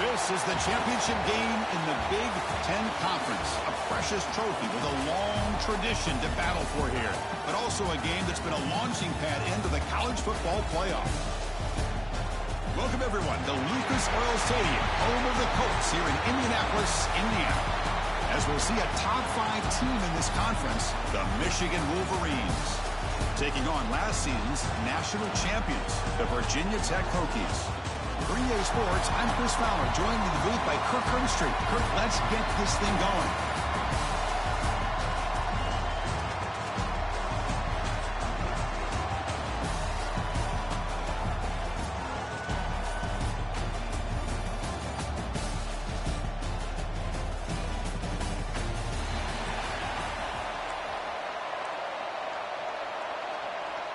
This is the championship game in the Big Ten Conference. A precious trophy with a long tradition to battle for here. But also a game that's been a launching pad into the college football playoff. Welcome, everyone, to Lucas Oil Stadium, home of the Colts here in Indianapolis, Indiana. As we'll see a top-5 team in this conference, the Michigan Wolverines, taking on last season's national champions, the Virginia Tech Hokies. For EA Sports, I'm Chris Fowler, joined in the booth by Kirk Herbstreit. Kirk, let's get this thing going.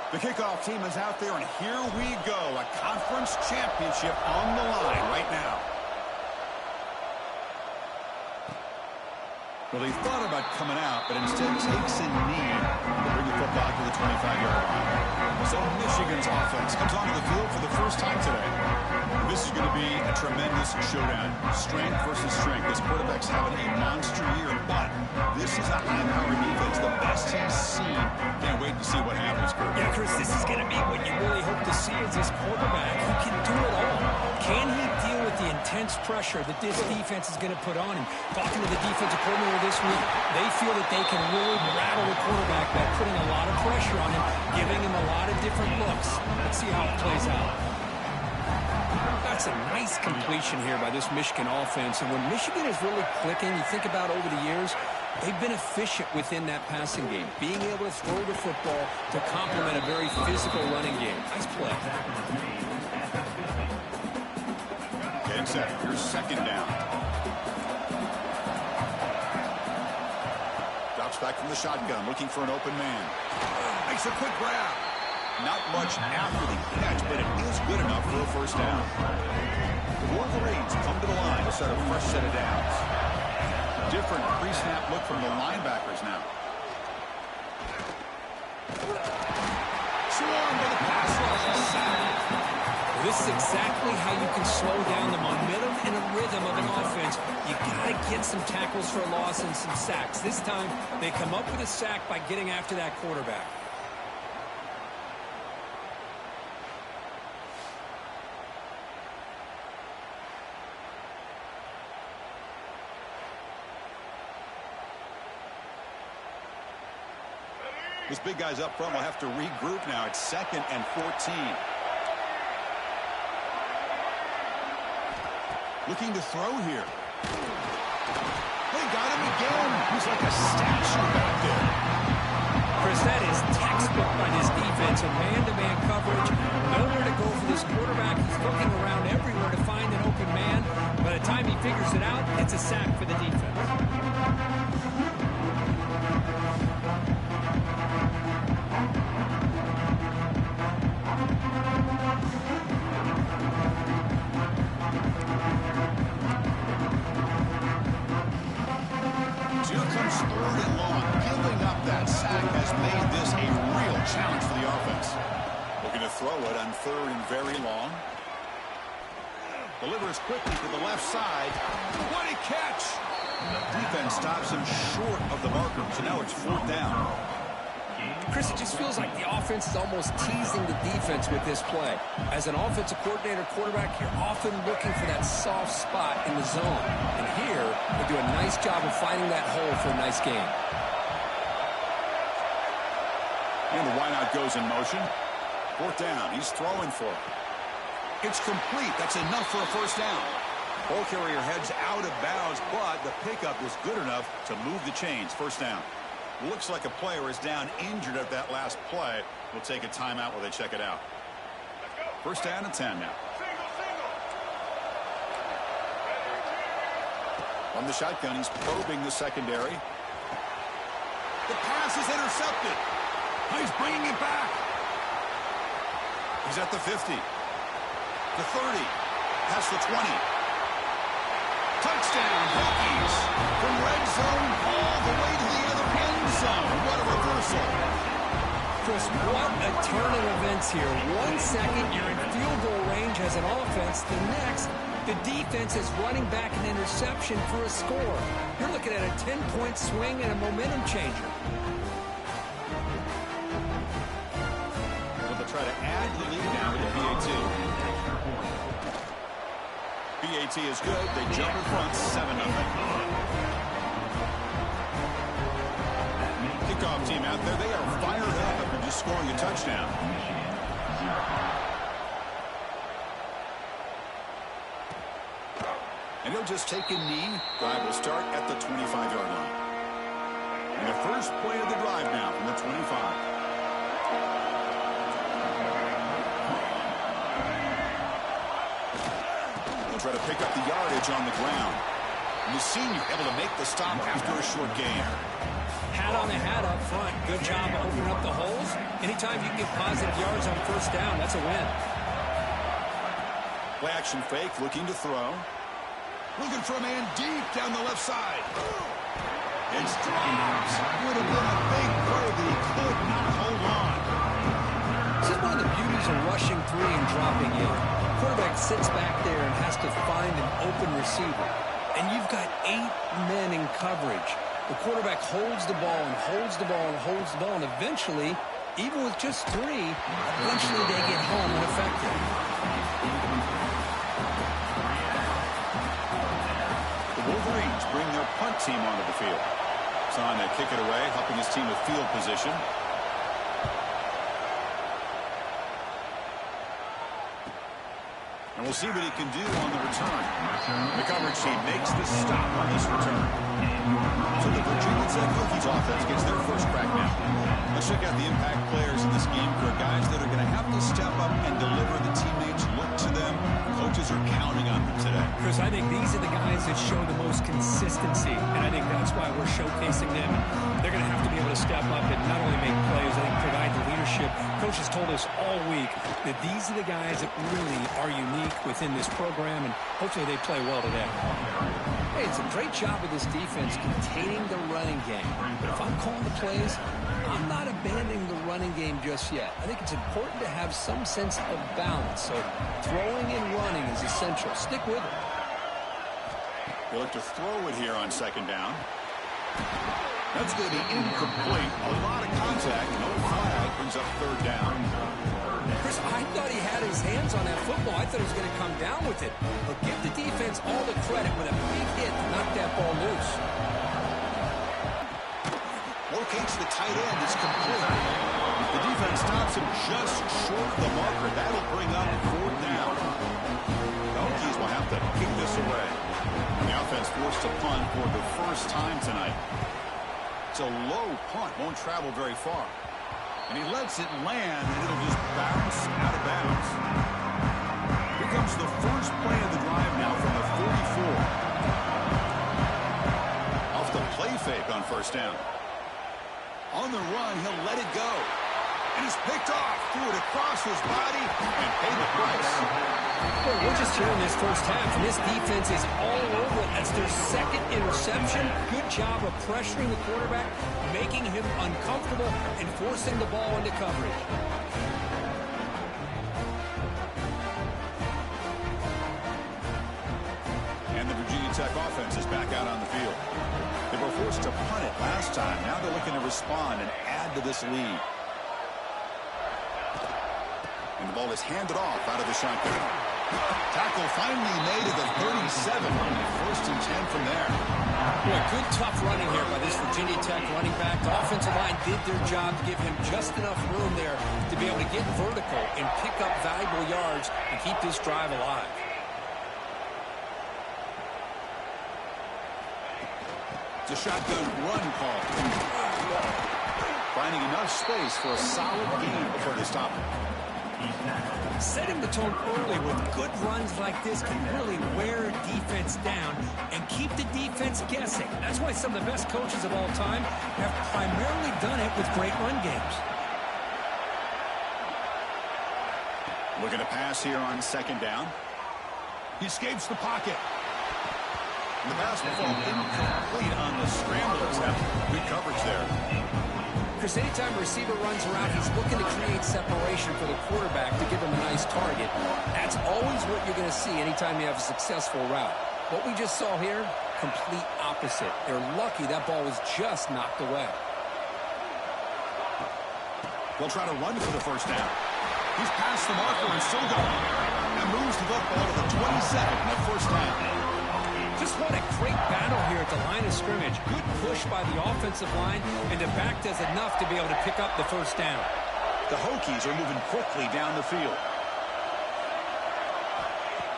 The kickoff team is out there, and here we go. A conference championship on the line right now. Well, he thought about coming out, but instead takes a knee to bring the football to the 25-yard line. So Michigan's offense comes onto the field for the first time today. This is going to be a tremendous showdown. Strength versus strength. This quarterback's having a monster year, but this is a high-powered defense, the best he's seen. Can't wait to see what happens, Kurt. Yeah, Chris, this is going to be what you really hope to see is this quarterback who can do it all. Can he deal with the intense pressure that this defense is going to put on him? Talking to the defensive coordinator this week, they feel that they can really rattle the quarterback by putting a lot of pressure on him, giving him a lot of different looks. Let's see how it plays out. That's a nice completion here by this Michigan offense. And when Michigan is really clicking, you think about over the years, they've been efficient within that passing game, being able to throw the football to complement a very physical running game. Nice play. Getting set. Here's second down. Drops back from the shotgun, looking for an open man. Makes a quick grab. Not much after the catch, but it is good enough for a first down. The Wolverines come to the line to start a fresh set of downs. Different pre-snap look from the linebackers now. Swarmed by the pass rush. This is exactly how you can slow down the momentum and a rhythm of an offense. You got to get some tackles for a loss and some sacks. This time, they come up with a sack by getting after that quarterback. This big guy's up front will have to regroup now. It's 2nd and 14. Looking to throw here. They got him again. He's like a statue back there. Chris, that is textbook by this defense. A man-to-man coverage. Nowhere to go for this quarterback. He's looking around everywhere to find an open man. By the time he figures it out, it's a sack for the defense. Challenge for the offense. Looking to throw it on 3rd and very long. Delivers quickly to the left side. What a catch! The defense stops him short of the marker, so now it's 4th down. Chris, it just feels like the offense is almost teasing the defense with this play. As an offensive coordinator, quarterback, you're often looking for that soft spot in the zone. And here, they do a nice job of finding that hole for a nice game. And the wideout goes in motion. 4th down. He's throwing for it. It's complete. That's enough for a first down. Ball carrier heads out of bounds, but the pickup is good enough to move the chains. First down. Looks like a player is down injured at that last play. We'll take a timeout while they check it out. First down and 10 now. On the shotgun, he's probing the secondary. The pass is intercepted. He's bringing it back. He's at the 50. The 30. Past the 20. Touchdown, Hokies. From red zone all the way to the other end zone. What a reversal. Chris, what a turn of events here. 1 second, you're in field goal range as an offense. The next, The defense is running back an interception for a score. You're looking at a 10-point swing and a momentum changer. Well, they'll try to add to the lead now with the PAT. PAT is good. They jump in front 7-0. Kickoff team out there. They are fired up after just scoring a touchdown. And he'll just take a knee. Drive will start at the 25-yard line. And the first play of the drive now from the 25. They'll try to pick up the yardage on the ground. And the senior able to make the stop after a short gain. Hat on the hat up front. Good job of opening up the holes. Anytime you can get positive yards on first down, that's a win. Play action fake, looking to throw. Looking for a man deep down the left side. It's dropped. Would have been a big play that he could not hold on. This is one of the beauties of rushing three and dropping in. Quarterback sits back there and has to find an open receiver. And you've got 8 men in coverage. The quarterback holds the ball and holds the ball and holds the ball. And eventually, even with just 3, eventually they get home and effective. Wolverines bring their punt team onto the field. Son to kick it away, helping his team with field position. And we'll see what he can do on the return. The coverage team makes the stop on this return. So the Virginia Tech Hokies offense gets their first crack now. Let's check out the impact players in this game for guys that are going to have to step up and deliver. The teammates look to them. Coaches are counting on them today. Chris, I think these are the guys that show the most consistency, and I think that's why we're showcasing them. They're going to have to be able to step up and not only make plays, I think provide the leadership. Coach has told us all week that these are the guys that really are unique within this program, and hopefully they play well today. Hey, it's a great job of this defense containing the running game. But if I'm calling the plays, I'm not abandoning the running game just yet. I think it's important to have some sense of balance. So throwing and running is essential. Stick with it. They look to throw it here on second down. That's going to be incomplete. A lot of contact. No flag. Brings up third down. Chris, I thought he had his hands on that football. I thought he was going to come down with it. But give the defense all the credit with a big hit to knock that ball loose. Locates the tight end. It's complete. The defense stops him just short of the marker. That'll bring up fourth down. The Hokies will have to kick this away. And the offense forced to punt for the first time tonight. It's a low punt. Won't travel very far. And he lets it land, and it'll just bounce out of bounds. Here comes the first play of the drive now from the 44. Off the play fake on first down. On the run, he'll let it go. And it's picked off. Threw it across his body and paid the price. Well, we're just here in this first half, and this defense is all over it. That's their second interception. Good job of pressuring the quarterback, making him uncomfortable, and forcing the ball into coverage. And the Virginia Tech offense is back out on the field. They were forced to punt it last time. Now they're looking to respond and add to this lead. And the ball is handed off out of the shotgun. Tackle finally made at the 37. First and 10 from there. Boy, good tough running here by this Virginia Tech running back. The offensive line did their job to give him just enough room there to be able to get vertical and pick up valuable yards and keep this drive alive. It's a shotgun run call. Finding enough space for a solid gain before they stop it. Setting the tone early with good runs like this can really wear a defense down and keep the defense guessing. That's why some of the best coaches of all time have primarily done it with great run games. Looking to pass here on second down. He escapes the pocket. The pass will fall incomplete on the scramble attempt. Good coverage there. Chris, anytime a receiver runs around, he's looking to create separation for the quarterback to give him a nice target. That's always what you're going to see anytime you have a successful route. What we just saw here, complete opposite. They're lucky that ball was just knocked away. They'll try to run for the first down. He's past the marker and still going. And moves the football to the 27 in the first down. Just what a great battle here at the line of scrimmage. Good push by the offensive line, and the back does enough to be able to pick up the first down. The Hokies are moving quickly down the field.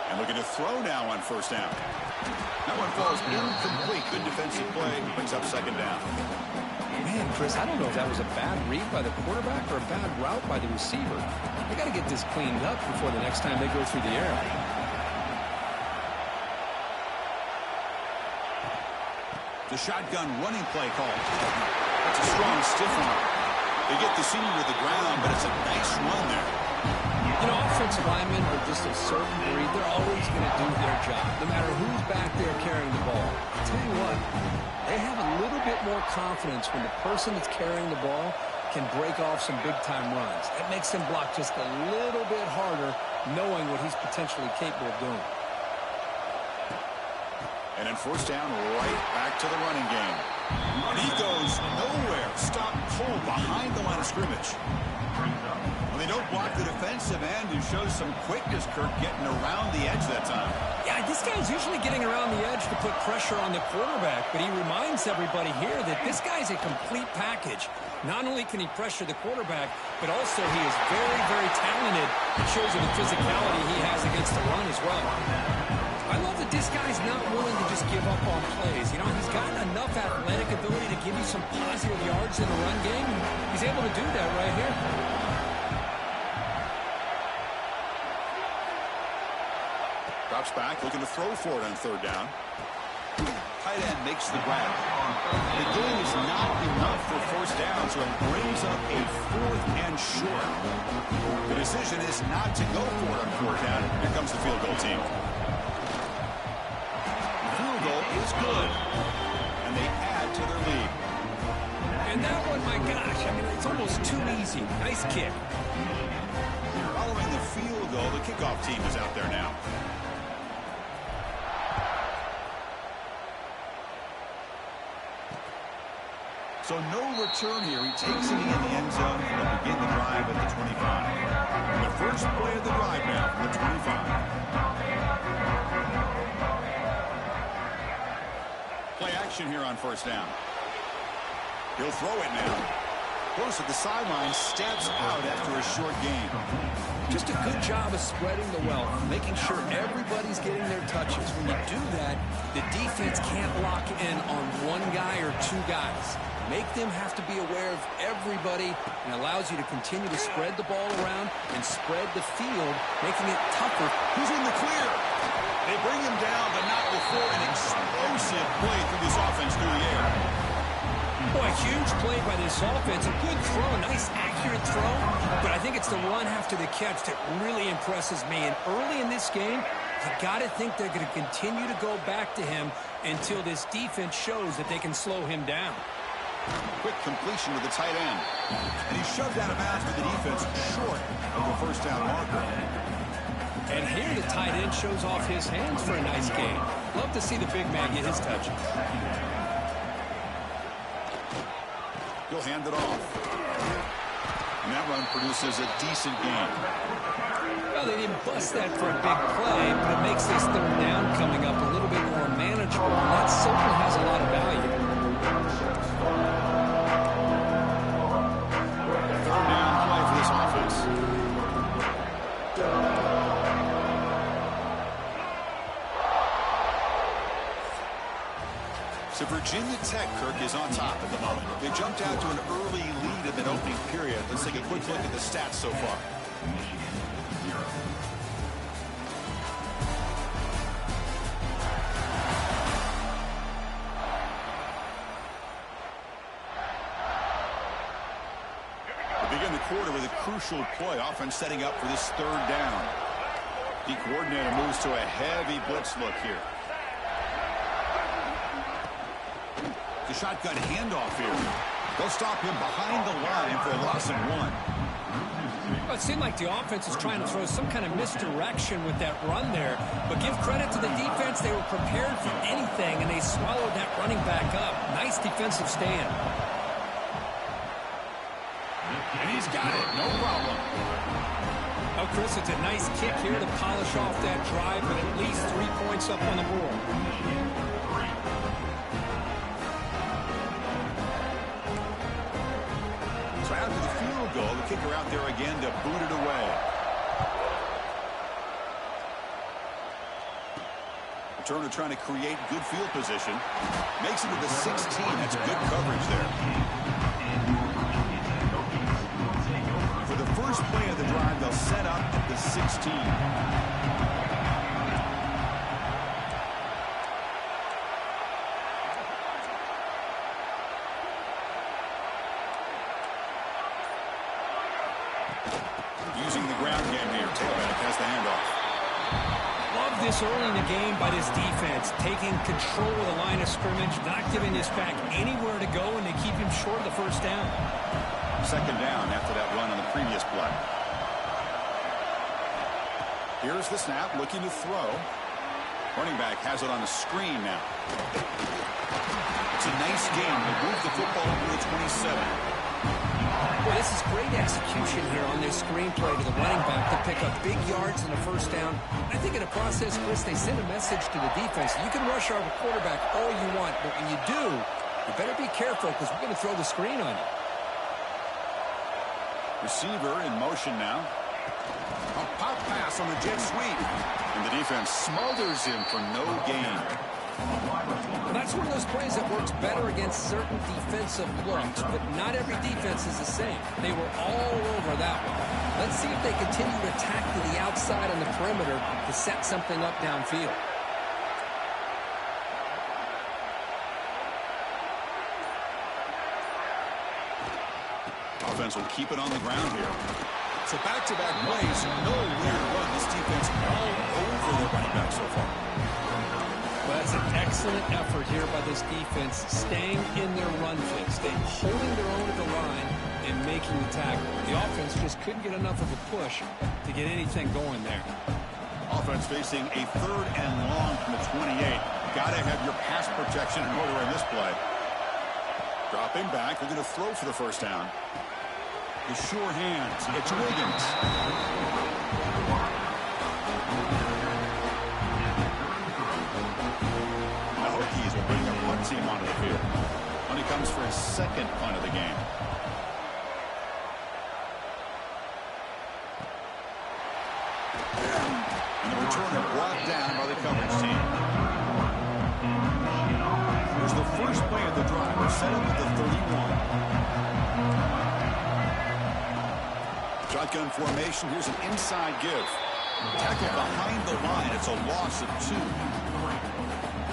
And looking to throw now on first down. That one falls incomplete. Good defensive play. Brings up second down. Man, Chris, I don't know if that was a bad read by the quarterback or a bad route by the receiver. They got to get this cleaned up before the next time they go through the air. The shotgun running play call. That's a strong stiff arm. They get the senior to the ground, but it's a nice run there. You know, offensive linemen are just a certain breed. They're always going to do their job, no matter who's back there carrying the ball. I'll tell you what, they have a little bit more confidence when the person that's carrying the ball can break off some big-time runs. It makes them block just a little bit harder, knowing what he's potentially capable of doing. And then first down, right back to the running game. He goes nowhere. Stop cold behind the line of scrimmage. Well, they don't block the defensive end, who shows some quickness, Kirk, getting around the edge that time. Yeah, this guy's usually getting around the edge to put pressure on the quarterback, but he reminds everybody here that this guy's a complete package. Not only can he pressure the quarterback, but also he is very, very talented. It shows you the physicality he has against the run as well. I love that this guy's not willing to just give up on plays. You know, he's got enough athletic ability to give you some positive yards in the run game. He's able to do that right here. Drops back, looking to throw for it on third down. Tight end makes the grab. The game is not enough for first down, so it brings up a fourth and short. The decision is not to go for it on fourth down. Here comes the field goal team. Field goal is good, and they add to their lead. And that one, my gosh, I mean, it's almost too easy. Nice kick. Following the field goal, the kickoff team is out there now. So no return here. He takes it in the end zone and will begin the drive at the 25. The first play of the drive now from the 25. Play action here on first down. He'll throw it now. Close at the sideline, steps out after a short gain. Just a good job of spreading the wealth, making sure everybody's getting their touches. When you do that, the defense can't lock in on one guy or two guys. Make them have to be aware of everybody, and allows you to continue to spread the ball around and spread the field, making it tougher. Who's in the clear? They bring him down, but not before an explosive play through this offense through the air. Boy, a huge play by this offense. A good throw, a nice accurate throw, but I think it's the run after the catch that really impresses me. And early in this game, you got to think they're going to continue to go back to him until this defense shows that they can slow him down. Quick completion to the tight end. And he shoved out of bounds with the defense short of the first down marker. And here the tight end shows off his hands for a nice gain. Love to see the big man get his touches. He'll hand it off. And that run produces a decent gain. Well, they didn't bust that for a big play, but it makes this third down coming up a little bit more manageable. And that certainly has a lot of value. Third down play for this offense. So Virginia Tech, Kirk, is on top at the moment. They jumped out to an early lead in the opening period. Let's take a quick look at the stats so far. They begin the quarter with a crucial play, offense setting up for this third down. The coordinator moves to a heavy blitz look here. The shotgun handoff here. They'll stop him behind the line for a loss of 1. Well, it seemed like the offense was trying to throw some kind of misdirection with that run there. But give credit to the defense. They were prepared for anything, and they swallowed that running back up. Nice defensive stand. And he's got it. No problem. Oh, Chris, it's a nice kick here to polish off that drive with at least 3 points up on the board. So after the field goal, the kicker out there again to boot it away. Returner trying to create good field position. Makes it to the 16. That's good coverage there. For the first play of the drive, they'll set up at the 16. Using the ground game here. Tailback has the handoff. Love this early in the game by this defense, taking control of the line of scrimmage, not giving this back anywhere to go, and they keep him short of the first down. Second down after that run on the previous play. Here's the snap, looking to throw. Running back has it on the screen now. It's a nice game. They move the football to the 27. Well, this is great execution here on this screenplay to the running back to pick up big yards in the first down. I think in the process, Chris, they send a message to the defense. You can rush our quarterback all you want, but when you do, you better be careful because we're going to throw the screen on you. Receiver in motion now. A pop pass on the jet sweep. And the defense smothers him for no gain. Well, that's one of those plays that works better against certain defensive looks, but not every defense is the same. They were all over that one. Let's see if they continue to attack to the outside on the perimeter to set something up downfield. Offense will keep it on the ground here. So back-to-back plays. No weird run. This defense all over the running back so far. Well, that's an excellent effort here by this defense, staying in their run fit, staying holding their own at the line and making the tackle. The offense just couldn't get enough of a push to get anything going there. Offense facing a 3rd and long from the 28. Got to have your pass protection in order in this play. Dropping back. They're going to throw for the first down. The sure hands. It's Wiggins. The Hokies will bring their punt team onto the field when he comes for his second punt of the game. And the returner brought down by the coverage team. Here's the first play of the drive. They're set up at the 31. Shotgun formation. Here's an inside give. Tackle behind the line. It's a loss of 2.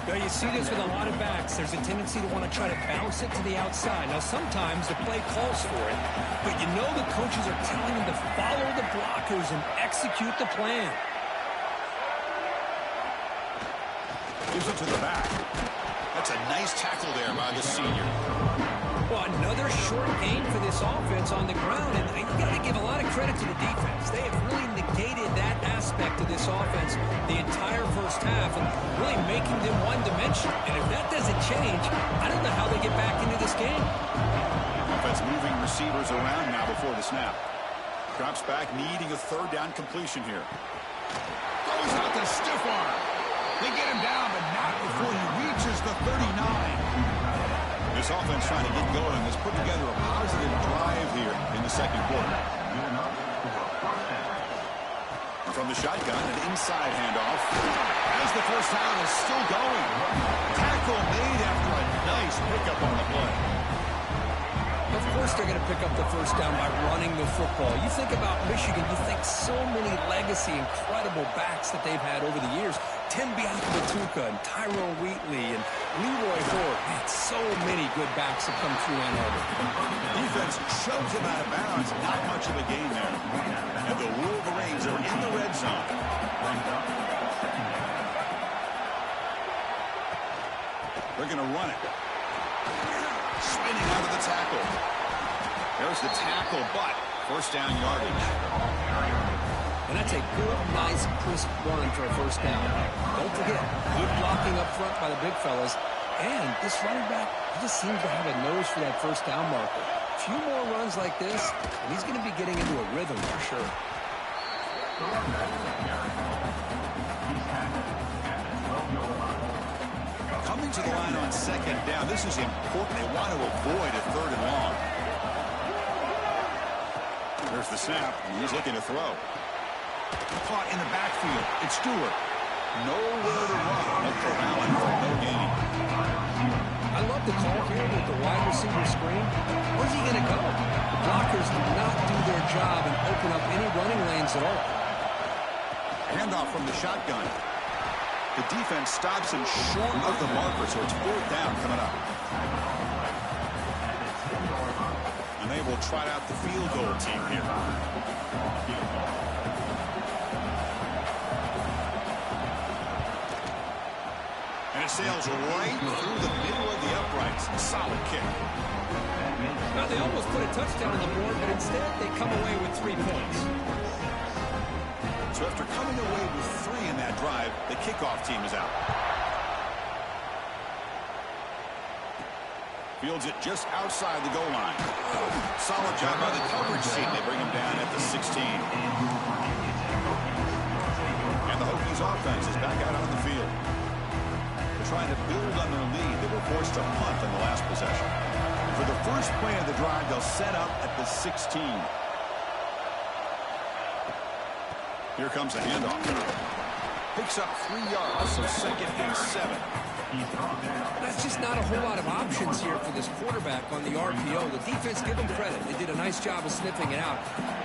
Well, you see this with a lot of backs. There's a tendency to want to try to bounce it to the outside. Now, sometimes the play calls for it, but you know the coaches are telling them to follow the blockers and execute the plan. Gives it to the back. That's a nice tackle there by the senior. Well, another short gain for this offense on the ground, and you got to give a lot of credit to the defense. They have really negated that aspect of this offense the entire first half and really making them one-dimensional. And if that doesn't change, I don't know how they get back into this game. Offense moving receivers around now before the snap. Drops back, needing a 3rd down completion here. Throws out the stiff arm. They get him down, but not before he reaches the 39. This offense trying to get going has put together a positive drive here in the second quarter. From the shotgun, an inside handoff. As the first down is still going. Tackle made after a nice pickup on the play. Of course they're going to pick up the first down by running the football. You think about Michigan, you think so many legacy, incredible backs that they've had over the years. Tim Biakabatuka and Tyrone Wheatley and Leroy Ford. Man, so many good backs have come through Ann Arbor. Defense shoves him out of bounds. Not much of a gain there. And the Wolverines are in the red zone. They're going to run it. spinning out of the tackle. There's the tackle, but first down yardage. And that's a good, nice, crisp run for a first down. Don't forget, good blocking up front by the big fellas. And this running back, he just seems to have a nose for that first down marker. A few more runs like this, and he's going to be getting into a rhythm for sure. Coming to the line on second down. This is important. They want to avoid a third and long. There's the snap, and he's looking to throw. Caught in the backfield. It's Stewart. Nowhere to run. Look for Allen for no gain. I love the call here with the wide receiver screen. Where's he going to go? The blockers do not do their job and open up any running lanes at all. Handoff from the shotgun. The defense stops him short of the marker, so it's fourth down coming up. And they will try out the field goal team here. And it sails right through the middle of the uprights. Solid kick. Now, they almost put a touchdown on the board, but instead they come away with 3 points. So after coming away with 3 in that drive, the kickoff team is out. Fields it just outside the goal line. Solid job by the coverage team. They bring him down at the 16. And the Hokies offense is back out on the field. They're trying to build on their lead. They were forced to punt in the last possession. For the first play of the drive, they'll set up at the 16. Here comes a handoff. Picks up 3 yards, so second and 7. That's just not a whole lot of options here for this quarterback on the RPO. The defense, give them credit. They did a nice job of sniffing it out.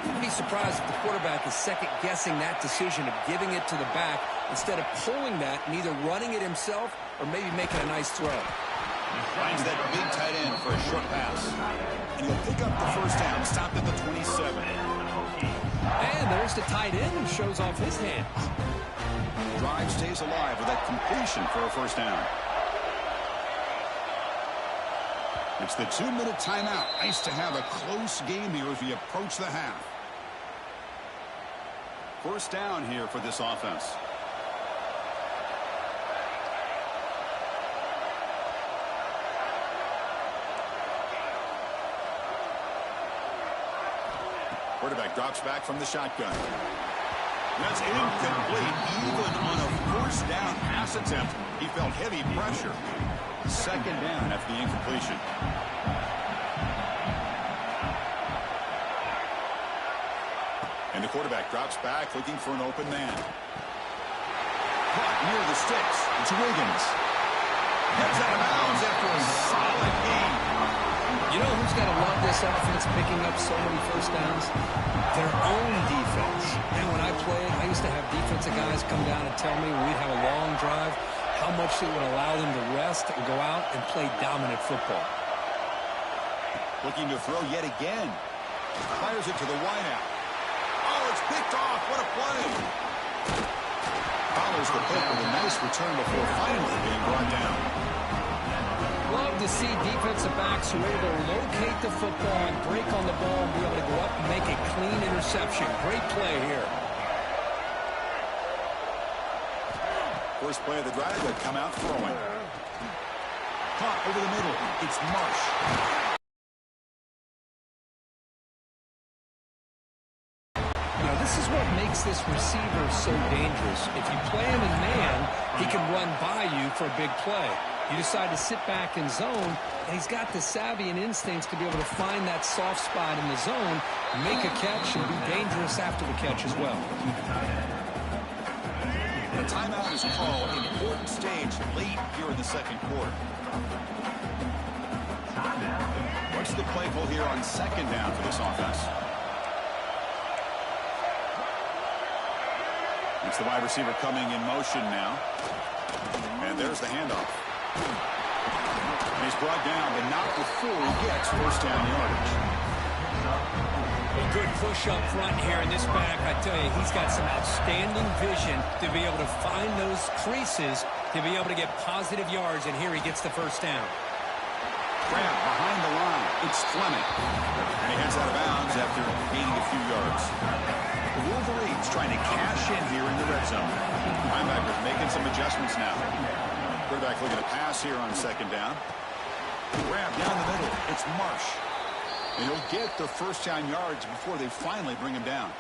You'd be surprised if the quarterback is second-guessing that decision of giving it to the back instead of pulling that and either running it himself or maybe making a nice throw. Finds that big tight end for a short pass. And he'll pick up the first down, stopped at the 27. And there's the tight end who shows off his hands. Drive stays alive with that completion for a first down. It's the 2-minute timeout. Nice to have a close game here as we approach the half. First down here for this offense. Quarterback drops back from the shotgun. That's incomplete. Even on a first down pass attempt, he felt heavy pressure. Second down after the incompletion. And the quarterback drops back looking for an open man. Caught near the sticks. It's Wiggins. Heads out of bounds after a solid game. You know who's got to love this offense picking up so many first downs? Their own defense. And when I played, I used to have defensive guys come down and tell me when we'd have a long drive how much it would allow them to rest and go out and play dominant football. Looking to throw yet again. Fires it to the wideout. Oh, it's picked off. What a play. Follows the pick with a nice return before finally being brought down. Love to see defensive backs who are able to locate the football and break on the ball and be able to go up and make a clean interception. Great play here. First play of the drive, they come out throwing. Caught over the middle. It's Marsh. Now, this is what makes this receiver so dangerous. If you play him in man, he can run by you for a big play. You decide to sit back in zone, and he's got the savvy and instincts to be able to find that soft spot in the zone, make a catch, and be dangerous after the catch as well. The timeout is called. Important stage late here in the second quarter. What's the play call here on second down for this offense? It's the wide receiver coming in motion now. And there's the handoff. And he's brought down, but not before he gets first down yardage. A good push up front here in this back. I tell you, he's got some outstanding vision to be able to find those creases, to be able to get positive yards, and here he gets the first down. Grab behind the It's Fleming. And he heads out of bounds after gaining a few yards. The Wolverines trying to cash in here in the red zone. Linebackers making some adjustments now. Quarterback looking to pass here on second down. Grab down the middle. It's Marsh. And he'll get the first down yards before they finally bring him down.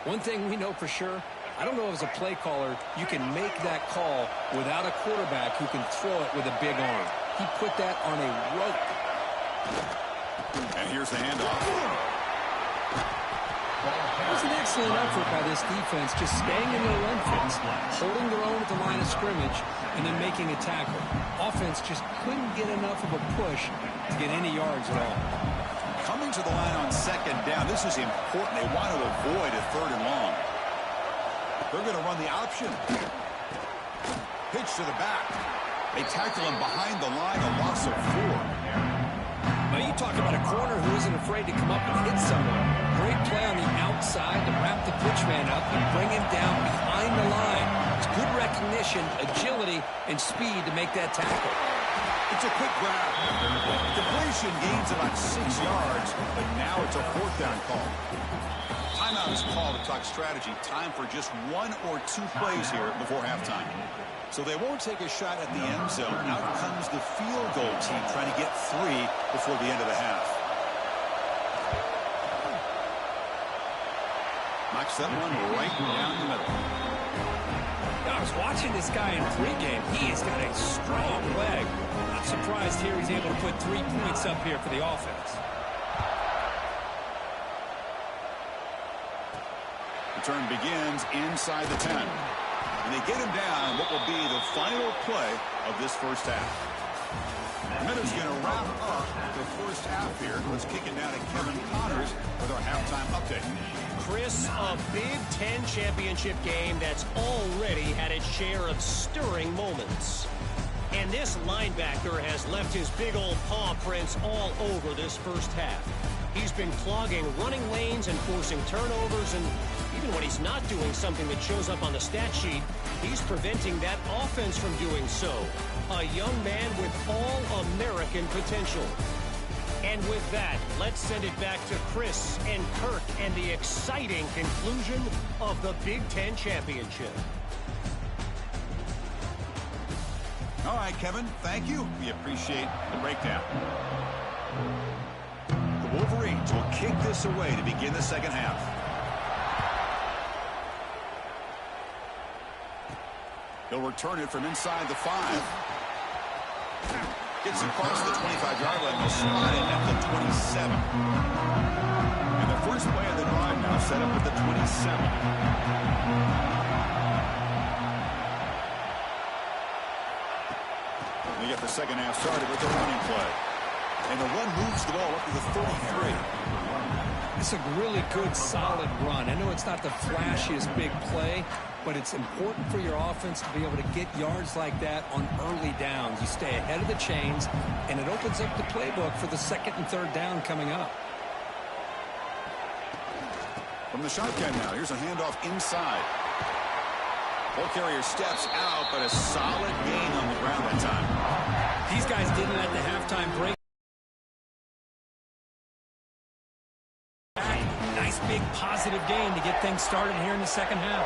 One thing we know for sure, I don't know as a play caller, you can make that call without a quarterback who can throw it with a big arm. He put that on a rope. And here's the handoff. It was an excellent effort by this defense, just staying in their run fits, holding their own at the line of scrimmage, and then making a tackle. Offense just couldn't get enough of a push to get any yards at all. Coming to the line on second down, this is important. They want to avoid a third and long. They're going to run the option. Pitch to the back. They tackle him behind the line, a loss of 4. Now you talk about a corner who isn't afraid to come up and hit someone. Great play on the outside to wrap the pitchman up and bring him down behind the line. It's good recognition, agility, and speed to make that tackle. It's a quick grab. Completion gains about 6 yards, but now it's a 4th down call. Timeout is called to talk strategy. Time for just 1 or 2 plays here before halftime. So they won't take a shot at the end zone. Out comes the field goal team trying to get 3 before the end of the half. Knocks that one right down the middle. I was watching this guy in pregame. He has got a strong leg. Not surprised here he's able to put 3 points up here for the offense. Return begins inside the 10. And they get him down what will be the final play of this first half. The Minutes going to wrap up the first half here. Let's kick it down to Kevin Connors with our halftime update. Chris, a Big Ten championship game that's already had its share of stirring moments. And this linebacker has left his big old paw prints all over this first half. He's been clogging running lanes and forcing turnovers, and even when he's not doing something that shows up on the stat sheet, he's preventing that offense from doing so. A young man with all-American potential. And with that, let's send it back to Chris and Kirk and the exciting conclusion of the Big Ten championship. All right, Kevin, thank you. We appreciate the breakdown. The Wolverines will kick this away to begin the second half. He'll return it from inside the 5. Gets across the 25-yard line. They'll slide in at the 27. And the first play of the drive now set up at the 27. They get the second half started with the running play. And the run moves the ball up to the 33. It's a really good, solid run. I know it's not the flashiest big play, but it's important for your offense to be able to get yards like that on early downs. You stay ahead of the chains, and it opens up the playbook for the second and third down coming up. From the shotgun now, here's a handoff inside. Ball carrier steps out, but a solid gain on the ground that time. These guys didn't let the halftime break. Nice big positive gain to get things started here in the second half.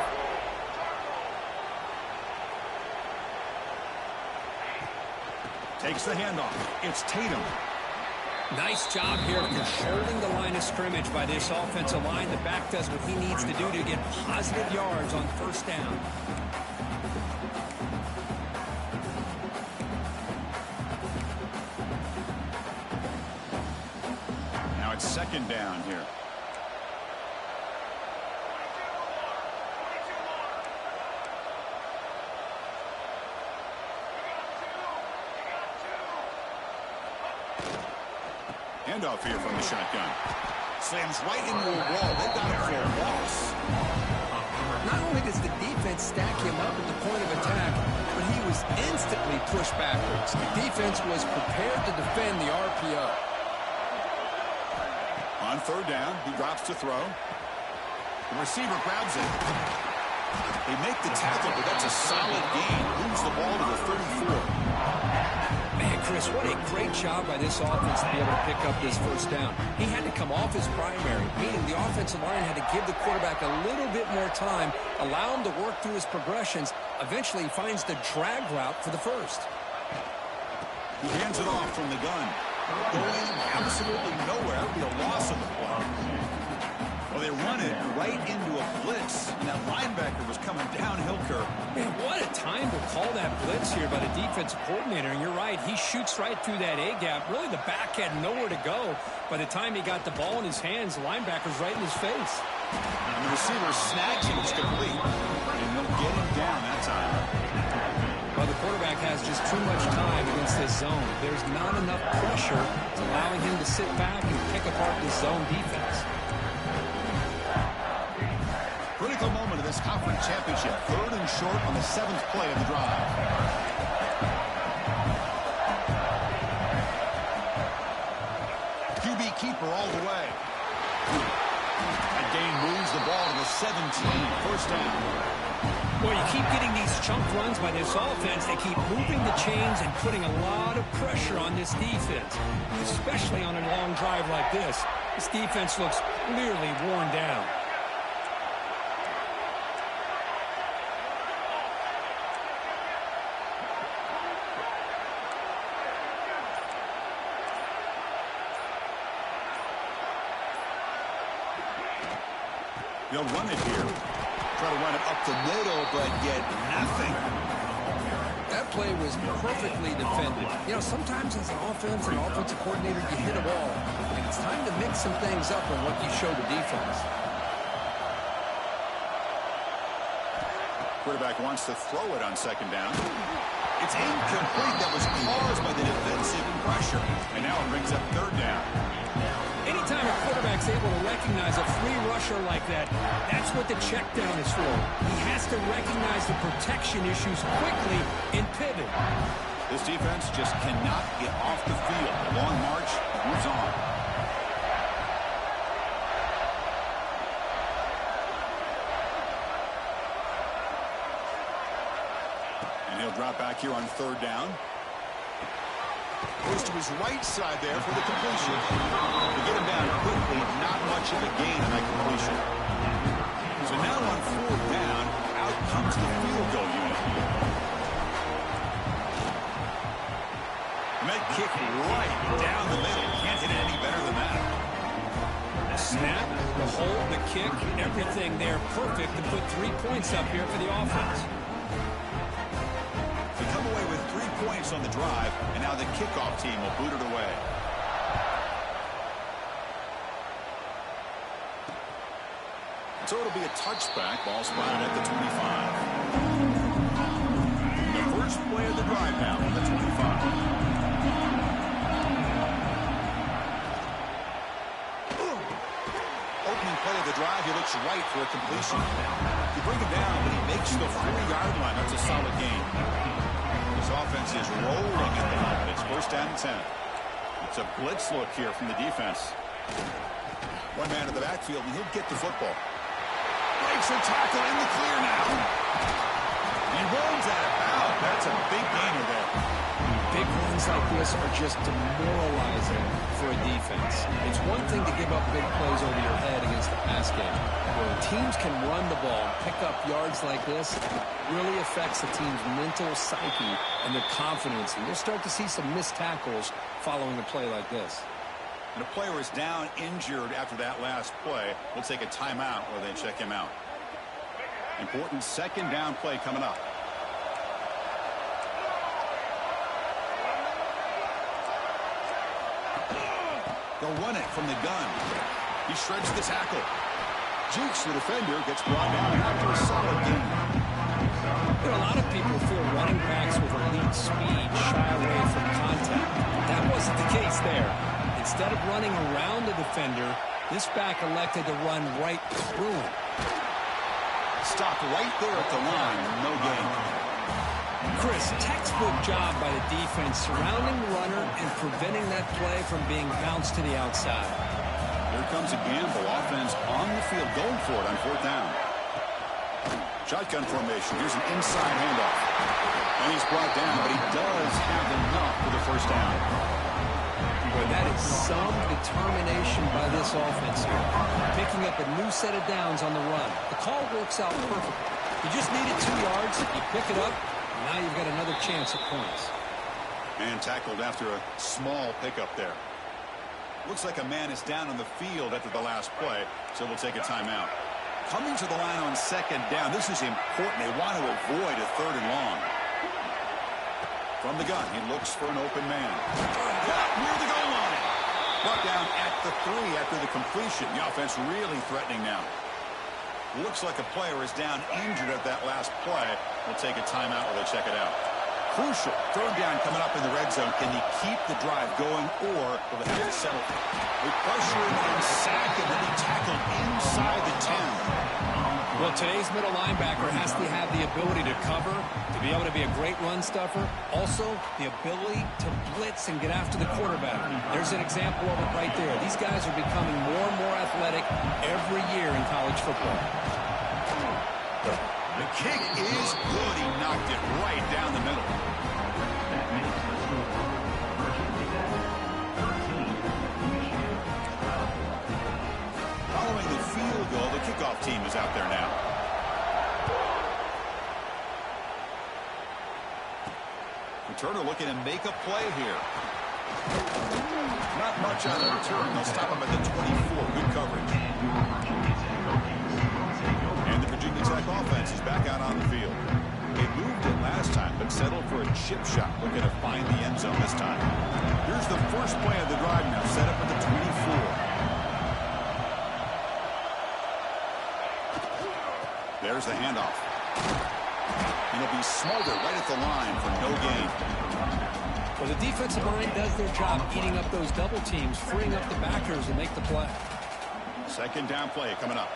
Takes the handoff. It's Tatum. Nice job here controlling the line of scrimmage by this offensive line. The back does what he needs to do to get positive yards on first down. Now it's second down here. Handoff here from the shotgun. Slams right into a wall. They got it for a loss. Not only does the defense stack him up at the point of attack, but he was instantly pushed backwards. The defense was prepared to defend the RPO. On third down, he drops to throw. The receiver grabs it. They make the tackle, but that's a solid gain. Moves the ball to the 34. Man, Chris, what a great job by this offense to be able to pick up this first down. He had to come off his primary, meaning the offensive line had to give the quarterback a little bit more time, allow him to work through his progressions. Eventually, he finds the drag route for the first. He hands it off from the gun. Going absolutely nowhere. That would be a loss of the ball. Well, they run it right into a blitz, and that linebacker was coming downhill curve. Man, what a time to call that blitz here by the defensive coordinator. And you're right, he shoots right through that A-gap. Really, the back had nowhere to go. By the time he got the ball in his hands, the linebacker's right in his face. And the receiver snags him. It's complete. And they'll get him down that time. Well, the quarterback has just too much time against this zone. There's not enough pressure allowing him to sit back and pick apart this zone defense. Critical moment of this conference championship. 3rd and short on the 7th play of the drive. QB keeper all the way. That gain moves the ball to the 17. First down. Well, you keep getting these chunk runs by this offense. They keep moving the chains and putting a lot of pressure on this defense, especially on a long drive like this. This defense looks clearly worn down. They'll run it here. Try to run it up the middle, but get nothing. That play was perfectly defended. You know, sometimes as an offense and offensive coordinator, you hit a ball, and it's time to mix some things up on what you show the defense. Quarterback wants to throw it on 2nd down. It's incomplete. That was caused by the defensive pressure. And now it brings up 3rd down. Anytime a quarterback's able to recognize a free rusher like that, that's what the check down is for. He has to recognize the protection issues quickly and pivot. This defense just cannot get off the field. The long march moves on. And he'll drop back here on 3rd down. Goes to his right side there for the completion. To get him down quickly, not much of a gain on that completion. So now on 4th down, out comes the field goal unit. And that kick right down the middle. Can't hit it any better than that. The snap, the hold, the kick, everything there perfect to put 3 points up here for the offense. They come away with 3 points on the drive, and now the kickoff team will boot it away. So it'll be a touchback. Ball spotted at the 25. The first play of the drive now on the 25. Opening play of the drive, he looks right for a completion. You bring him down, but he makes the 40-yard line. That's a solid gain. This offense is rolling at the moment. It's 1st down and 10. It's a blitz look here from the defense. One man in the backfield, and he'll get the football. Breaks a tackle in the clear now. He runs out of bounds. That's a big gainer there. Big runs like this are just demoralizing for a defense. It's one thing to give up big plays over your head against the pass game. When teams can run the ball and pick up yards like this, it really affects the team's mental psyche and their confidence. And you'll start to see some missed tackles following a play like this. And a player is down injured after that last play. We'll take a timeout while they check him out. Important 2nd down play coming up. They'll run it from the gun. He shreds the tackle. Jukes the defender, gets brought down after a solid game. You know, a lot of people feel running backs with elite speed shy away from contact. That wasn't the case there. Instead of running around the defender, this back elected to run right through him. Stopped right there at the line, no gain. Chris, textbook job by the defense surrounding the runner and preventing that play from being bounced to the outside. Here comes a gamble. Offense on the field going for it on 4th down. Shotgun formation. Here's an inside handoff. And he's brought down, but he does have enough for the first down. Boy, that is some determination by this offense here. Picking up a new set of downs on the run. The call works out perfectly. You just needed 2 yards. You pick it up. And now you've got another chance at points. And tackled after a small pickup there. Looks like a man is down on the field after the last play, so we'll take a timeout. Coming to the line on second down. This is important. They want to avoid a 3rd and long. From the gun, he looks for an open man. Got near the goal line. Brought down at the 3 after the completion. The offense really threatening now. Looks like a player is down injured at that last play. We'll take a timeout while they check it out. Crucial 3rd down coming up in the red zone. Can he keep the drive going, or will they have to settle? They pressure him and sack him, and he tackled inside the 10. Well, today's middle linebacker has to have the ability to cover, to be able to be a great run stuffer. Also, the ability to blitz and get after the quarterback. There's an example of it right there. These guys are becoming more and more athletic every year in college football. The kick is good. He knocked it right down the middle. Following the field goal, the kickoff team is out there now. Returner looking to make a play here. Not much on the return. They'll stop him at the 24. Good coverage. And the Virginia Tech offense is back out on the field. They moved it last time, but settled for a chip shot, looking to find the end zone this time. Here's the first play of the drive now, set up at the 24. There's the handoff. And he'll be smothered right at the line for no gain. Well, the defensive line does their job eating up those double teams, freeing up the backers to make the play. Second down play coming up.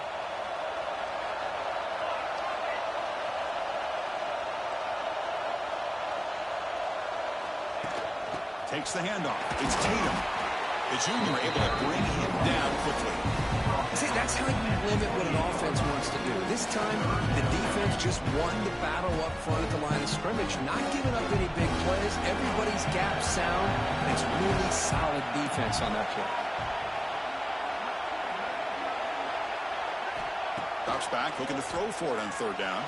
Takes the handoff. It's Tatum. The junior able to bring him down quickly. See, that's how you limit what an offense wants to do. This time, the defense just won the battle up front at the line of scrimmage, not giving up any big plays. Everybody's gap sound. It's really solid defense on that play. Drops back, looking to throw for it on 3rd down.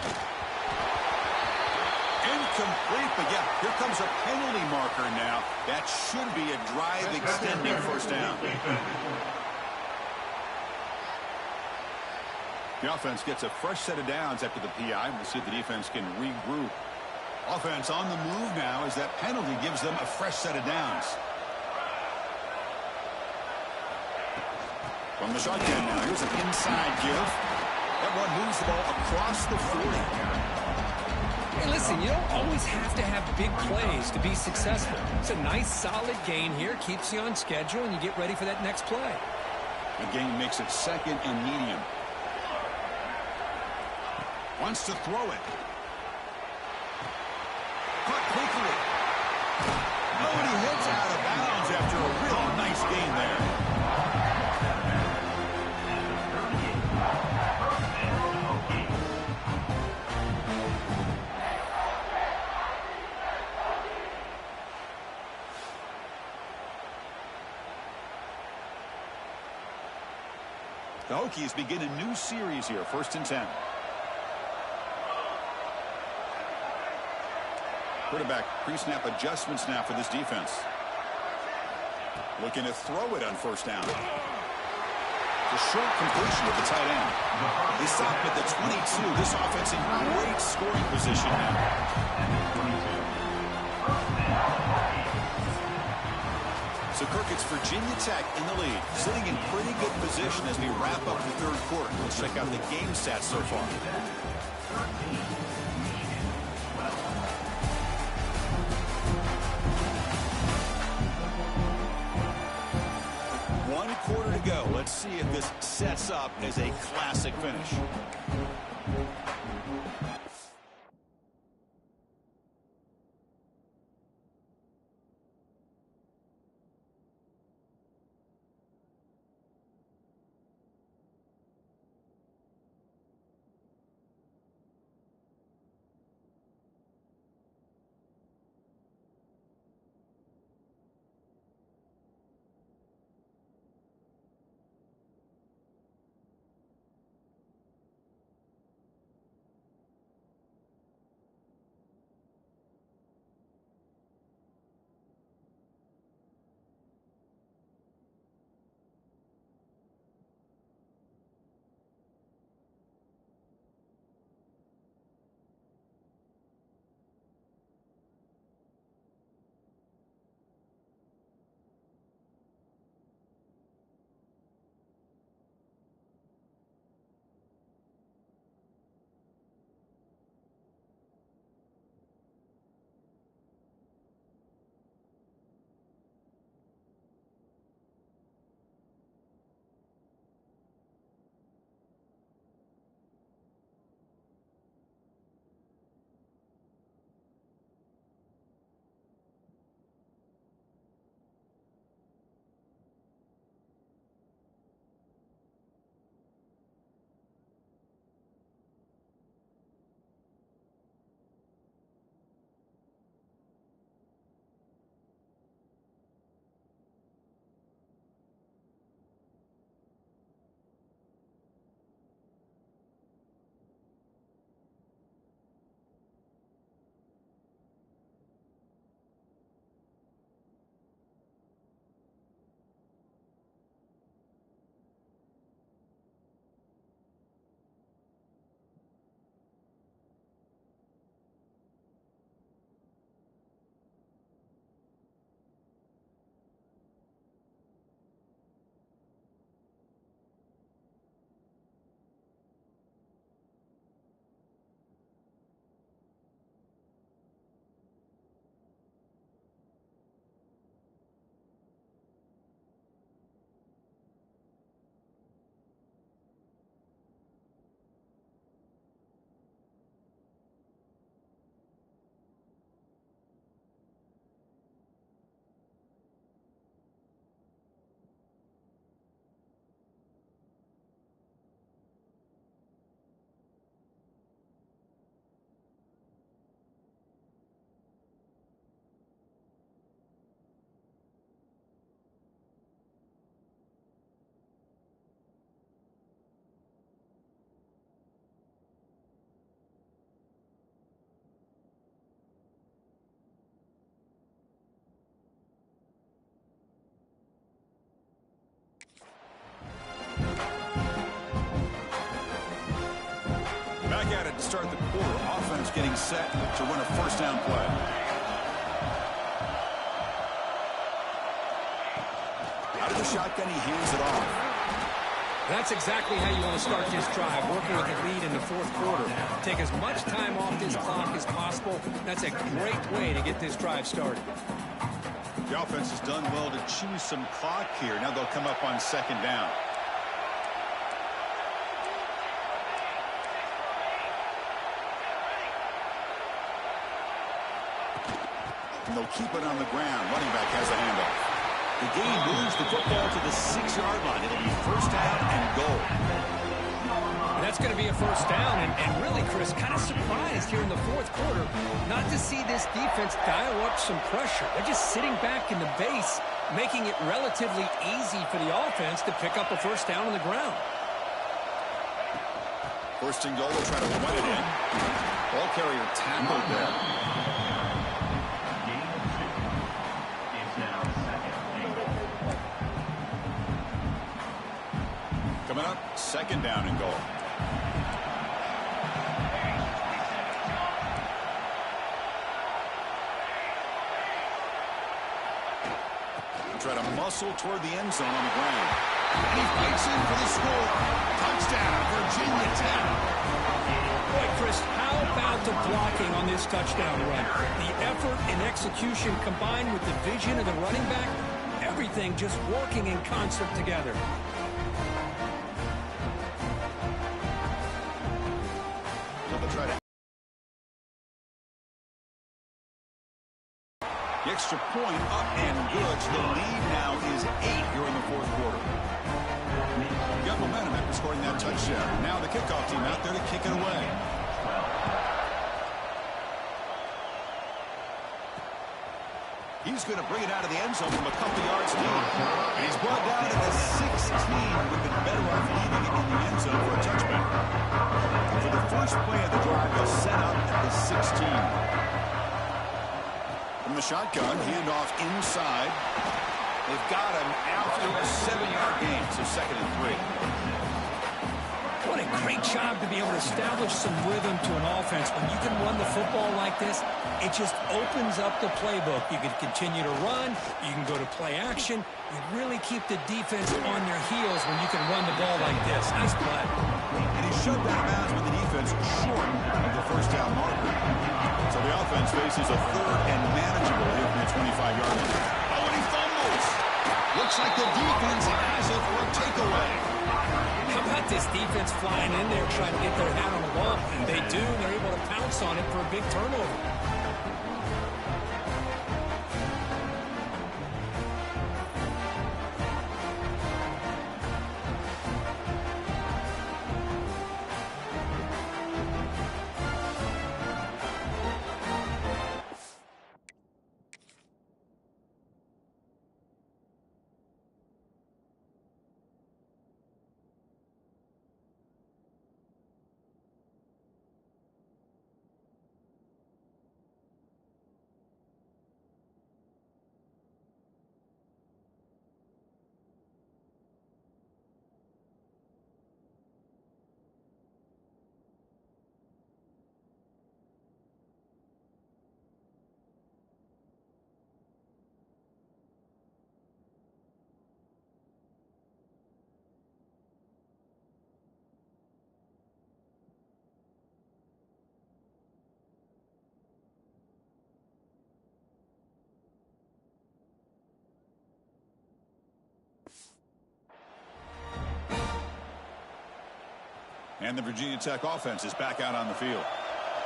Incomplete, but yeah, here comes a penalty marker now. That should be a drive-extending first down. The offense gets a fresh set of downs after the PI. We'll see if the defense can regroup. Offense on the move now as that penalty gives them a fresh set of downs. From the shotgun now, here's an inside give. That one moves the ball across the 40. Hey, listen, you don't always have to have big plays to be successful. It's a nice, solid gain here. Keeps you on schedule, and you get ready for that next play. The gain makes it 2nd and medium. Wants to throw it. Caught quickly. Nobody hits out of bounds after a real nice gain there. The Hokies begin a new series here, 1st and 10. Quarterback pre-snap adjustments now for this defense. Looking to throw it on 1st down. The short completion of the tight end. They stop at the 22. This offense in great scoring position now. So, Kirk, it's Virginia Tech in the lead, sitting in pretty good position as we wrap up the 3rd quarter. Let's check out the game stats so far. One quarter to go. Let's see if this sets up as a classic finish. it to start the quarter. Offense getting set to run a first down play. Out of the shotgun, he hands it off. That's exactly how you want to start this drive, working with the lead in the fourth quarter. Take as much time off this clock as possible. That's a great way to get this drive started. The offense has done well to choose some clock here. Now they'll come up on second down. And they'll keep it on the ground. Running back has a handoff. The gain moves the football to the 6-yard line. It'll be first down and goal. That's going to be a first down. And really, Chris, kind of surprised here in the fourth quarter not to see this defense dial up some pressure. They're just sitting back in the base, making it relatively easy for the offense to pick up a first down on the ground. First and goal, they'll try to run it in. Ball carrier tackled there. Coming up, second down and goal. Try to muscle toward the end zone on the ground. And he fights in for the score. Touchdown, Virginia Tech. Boy, Chris, how about the blocking on this touchdown run? The effort and execution combined with the vision of the running back, everything just working in concert together. The extra point up and good. So the lead now is 8 here in the fourth quarter. Got momentum after scoring that touchdown. Now the kickoff team out there to kick it away. He's going to bring it out of the end zone from a couple yards deep. And he's brought down to the 16. We've been better off leaving it in the end zone for a touchback. For the first play of the drive, they'll set up at the 16. From the shotgun, handoff inside. They've got him out to a 7-yard gain, so second and 3. What a great job to be able to establish some rhythm to an offense. When you can run the football like this, it just opens up the playbook. You can continue to run. You can go to play action. You really keep the defense on their heels when you can run the ball like this. Nice play. And he shoved out of bounds with the defense short of the first down marker. So the offense faces a third and manageable here from the 25-yard line. Oh, and he fumbles. Looks like the defense has it for a takeaway. How about this defense flying in there trying to get their hat on the ball? And they do. They're able to pounce on it for a big turnover. And the Virginia Tech offense is back out on the field.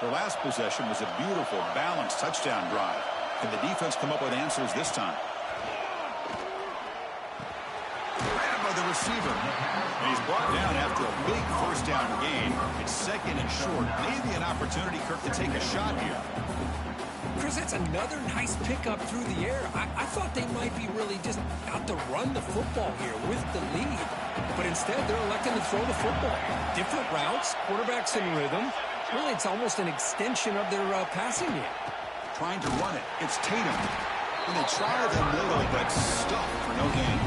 Their last possession was a beautiful, balanced touchdown drive. Can the defense come up with answers this time? Grabbed by the receiver. And he's brought down after a big first down gain. It's second and short. Maybe an opportunity, Kirk, to take a shot here. Chris, that's another nice pickup through the air. I thought they might be really just out to run the football here with the lead. But instead, they're electing to throw the football. Different routes, quarterbacks in rhythm. Really, it's almost an extension of their passing game. Trying to run it. It's Tatum. And they try the middle, but stuck for no gain.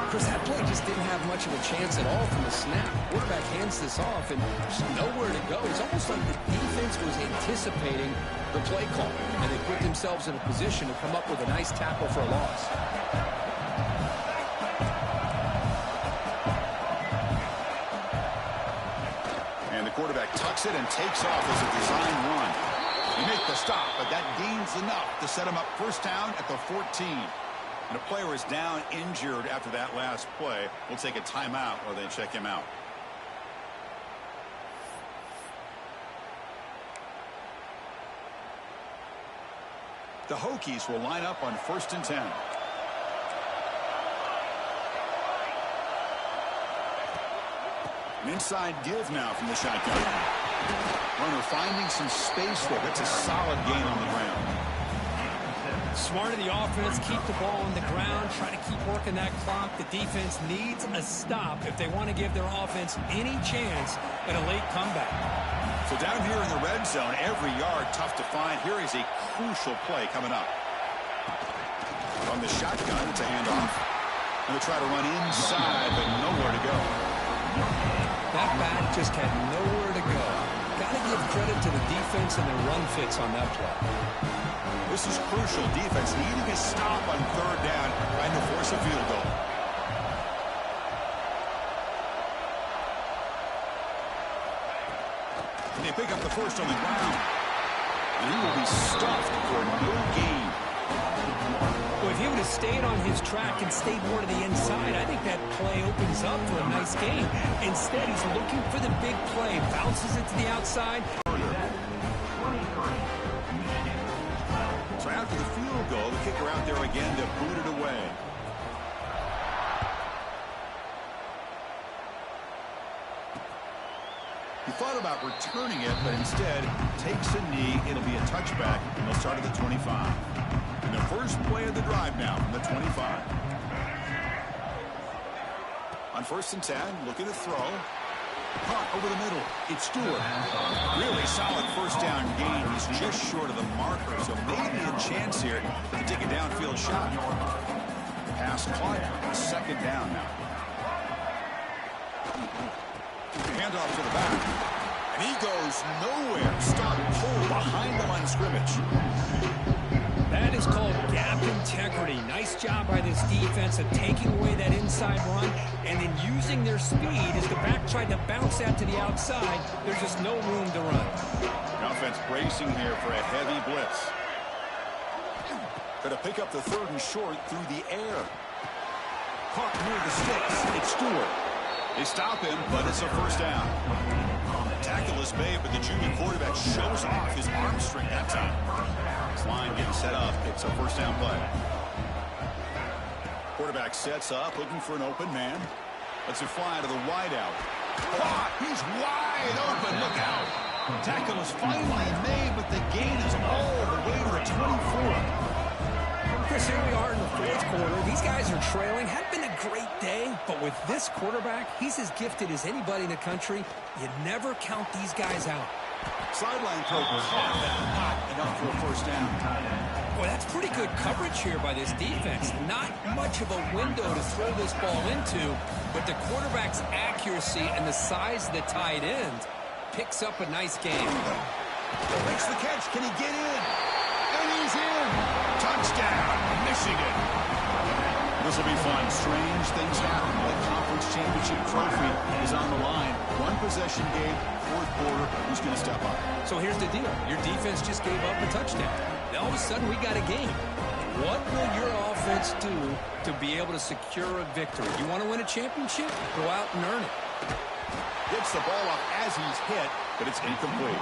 Chris, that play just didn't have much of a chance at all from the snap. Quarterback hands this off, and there's nowhere to go. It's almost like the defense was anticipating the play call, and they put themselves in a position to come up with a nice tackle for a loss. And the quarterback tucks it and takes off as a design run. They make the stop, but that gains enough to set him up first down at the 14. And a player is down injured after that last play. We'll take a timeout while they check him out. The Hokies will line up on 1st and 10. An inside give now from the shotgun. Runner finding some space there. That's a solid gain on the ground. Smart of the offense, keep the ball on the ground, try to keep working that clock. The defense needs a stop if they want to give their offense any chance at a late comeback. So down here in the red zone, every yard tough to find. Here is a crucial play coming up. On the shotgun, it's a handoff. And they'll try to run inside, but nowhere to go. That back just had nowhere to go. Got to give credit to the defense and their run fits on that play. This is crucial. Defense needing a stop on 3rd down, trying to force a field goal. And they pick up the first on the ground. And he will be stuffed for no gain. Well, if he would have stayed on his track and stayed more to the inside, I think that play opens up for a nice gain. Instead, he's looking for the big play. Bounces it to the outside. So after the field goal, the kicker out there again to boot it away. He thought about returning it, but instead takes a knee. It'll be a touchback, and they'll start at the 25. And the first play of the drive now from the 25. On 1st and 10, looking to throw. Punt over the middle. It's Stewart. Really solid first down gain. He's just short of the marker, so maybe a chance here to take a downfield shot. Pass caught. 2nd down now. Handoff to the back. And he goes nowhere. Stop pull behind the line of scrimmage. That is called gap integrity. Nice job by this defense of taking away that inside run and then using their speed as the back tried to bounce that to the outside. There's just no room to run. The offense bracing here for a heavy blitz. Going to pick up the 3rd and short through the air. Caught near the sticks. It's Stewart. They stop him, but it's a first down. Tackle is made, but the junior quarterback shows off his arm strength that time. This line getting set up. It's a first down play. Quarterback sets up, looking for an open man. Lets it fly to the wideout. Caught! He's wide open. Look out! Tackle is finally made, but the gain is all the way to the 24. Chris, here we are in the 4th quarter. These guys are trailing. Hadn't been a great day, but with this quarterback, he's as gifted as anybody in the country. You never count these guys out. Sideline throw caught, but not enough for a first down. Boy, that's pretty good coverage here by this defense. Not much of a window to throw this ball into, but the quarterback's accuracy and the size of the tight end picks up a nice game. Makes the catch. Can he get in? And he's in. Touchdown, Michigan. This will be fun. Strange things happen. The conference championship trophy is on the line. One possession game, 4th quarter. Who's going to step up? So here's the deal. Your defense just gave up a touchdown. Now all of a sudden we got a game. What will your offense do to be able to secure a victory? You want to win a championship? Go out and earn it. Gets the ball up as he's hit, but it's incomplete.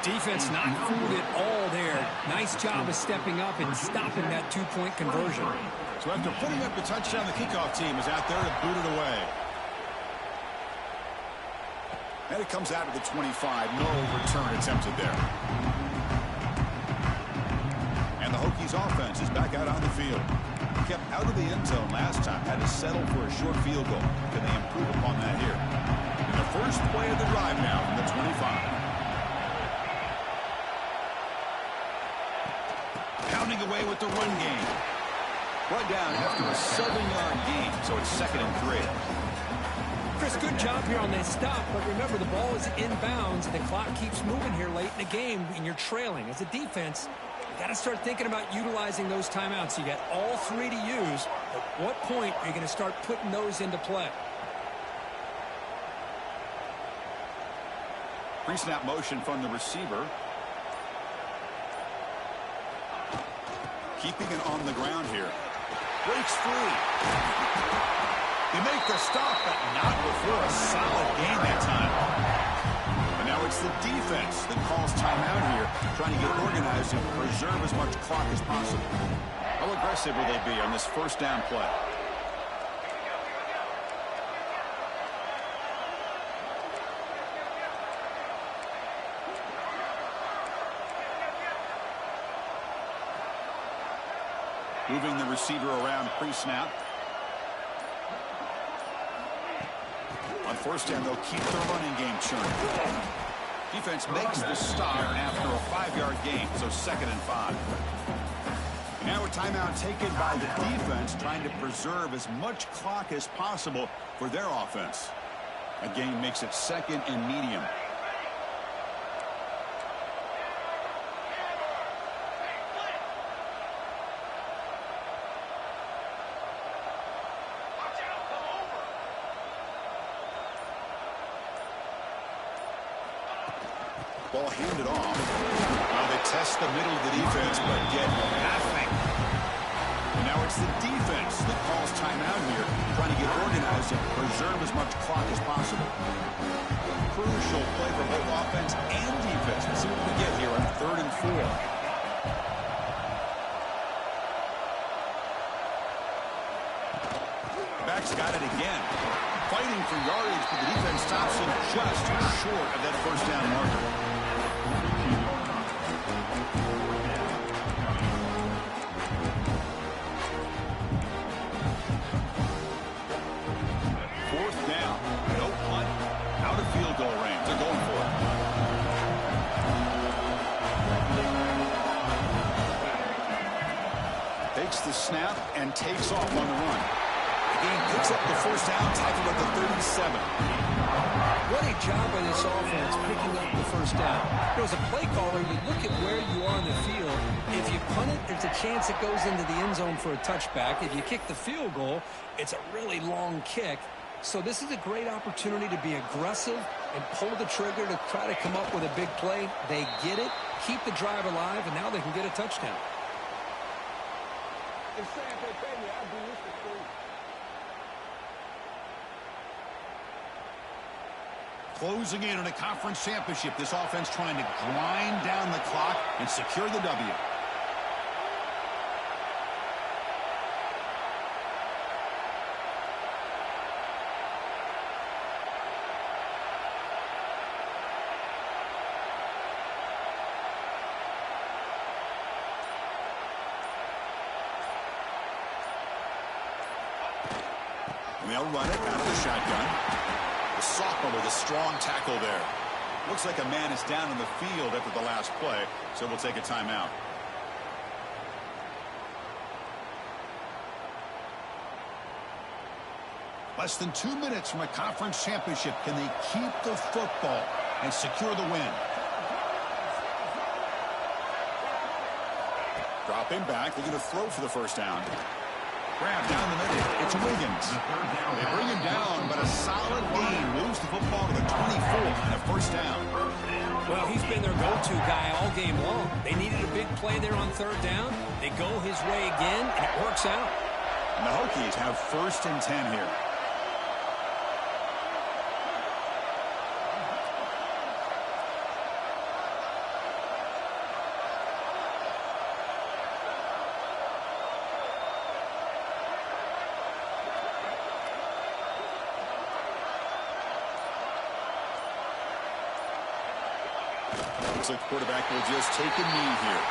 Defense not fooled at all there. Nice job of stepping up and stopping that 2-point conversion. So after putting up the touchdown, the kickoff team is out there to boot it away. And it comes out of the 25. No return attempted there. And the Hokies offense is back out on the field. Kept out of the end zone last time. Had to settle for a short field goal. Can they improve upon that here? In the first play of the drive now from the 25. Pounding away with the run game. Brought down after a 7-yard gain, so it's 2nd and 3. Chris, good job here on that stop, but remember the ball is inbounds and the clock keeps moving here late in the game and you're trailing. As a defense, you got to start thinking about utilizing those timeouts. You got all three to use. At what point are you going to start putting those into play? Pre-snap motion from the receiver. Keeping it on the ground here. Breaks free. They make the stop, but not before a solid gain that time. And now it's the defense that calls timeout here, trying to get organized and preserve as much clock as possible. How aggressive will they be on this first down play? Moving the receiver around pre-snap. On first down, they'll keep their running game churning. Defense makes the stop after a 5-yard gain, so 2nd and 5. And now a timeout taken by the defense, trying to preserve as much clock as possible for their offense. A gain makes it 2nd and medium. Ball handed off. Now they test the middle of the defense, but get nothing. And now it's the defense that calls timeout here, trying to get organized and preserve as much clock as possible. Crucial play for both offense and defense. Let's see what we get here on 3rd and 4. Back's got it again. Fighting for yardage, but the defense stops him just short of that first down marker. The snap and takes off on the run. The game picks up the first down, tackled at the 37. What a job by this offense picking up the first down. As a play caller, you look at where you are on the field. If you punt it, there's a chance it goes into the end zone for a touchback. If you kick the field goal, it's a really long kick. So this is a great opportunity to be aggressive and pull the trigger to try to come up with a big play. They get it, keep the drive alive, and now they can get a touchdown. Closing in on a conference championship, this offense trying to grind down the clock and secure the W. And they'll run it out of the shotgun. The sophomore with a strong tackle there. Looks like a man is down in the field after the last play, so we'll take a timeout. Less than 2 minutes from a conference championship. Can they keep the football and secure the win? Dropping back. They're going to throw for the first down. Grab down the middle. It's Wiggins. They bring him down, but a solid gain moves the football to the 24 and a first down. Well, he's been their go-to guy all game long. They needed a big play there on 3rd down. They go his way again, and it works out. And the Hokies have 1st and 10 here. Looks like the quarterback will just take a knee here.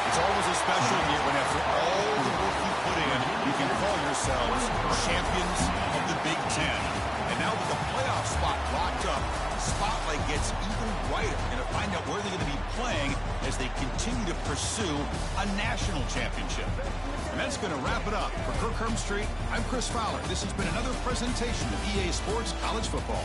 It's always a special year when after all the work you put in, you can call yourselves champions of the Big Ten. And now with the playoff spot locked up, the spotlight gets even brighter. We're going to find out where they're going to be playing as they continue to pursue a national championship. And that's going to wrap it up. For Kirk Herbstreit, I'm Chris Fowler. This has been another presentation of EA Sports College Football.